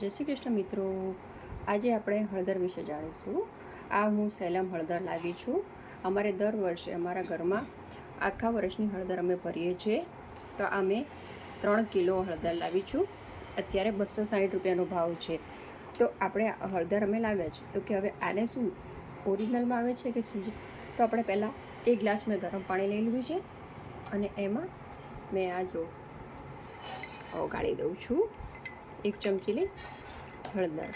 જય શ્રી કૃષ્ણ મિત્રો, આજે આપણે હળદર વિશે જાણીશું. આ હું સેલમ હળદર લાવી છું. અમારે દર વર્ષે અમારા ઘરમાં આખા વર્ષની હળદર અમે ભરીએ છીએ. તો અમે 3 કિલો હળદર લાવી છું. અત્યારે 260 રૂપિયાનો ભાવ છે. તો આપણે હળદર અમે લાવ્યા છે તો કે હવે આને શું ઓરિજિનલમાં આવે છે કે શું છે. તો આપણે પહેલાં 1 ગ્લાસ મેં ગરમ પાણી લઈ લીધું છે અને એમાં મેં આ જો ઓગાળી દઉં છું 1 ચમચી હળદર.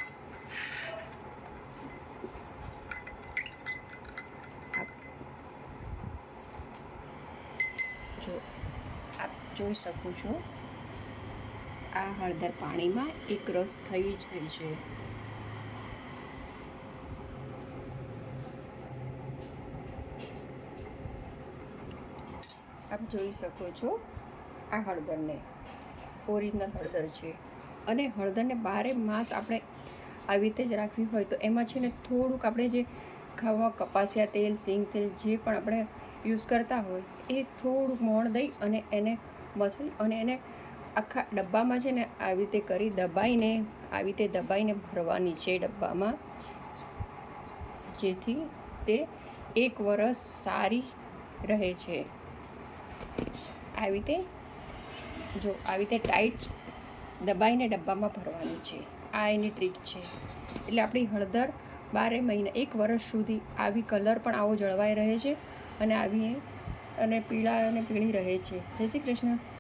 જો આપ જોઈ શકો છો આ હળદર પાણીમાં એક રસ થઈ જાય છે. આપ જોઈ શકો છો આ હળદરને ઓરિજિનલ હળદર છે. અને હળદરને 12 માસ આપણે આવી રીતે જ રાખવી હોય તો એમાં છે ને થોડુંક આપણે જે ખાવા કપાસિયા તેલ, સિંગ તેલ જે પણ આપણે યુઝ કરતા હોય એ થોડુંક મોણ દઈ અને એને મસળી અને એને આખા ડબ્બામાં છે ને આવી રીતે કરી દબાઈને ભરવાની છે ડબ્બામાં, જેથી તે 1 વર્ષ સારી રહે છે. આવી રીતે ટાઈટ દબાઈને ડબ્બામાં ભરવાની છે. આ એની ટ્રીક છે. એટલે આપણી હળદર 12 મહિના 1 વર્ષ સુધી આવી કલર પણ આવો જળવાઈ રહે છે અને પીળી રહે છે. જય શ્રી કૃષ્ણ.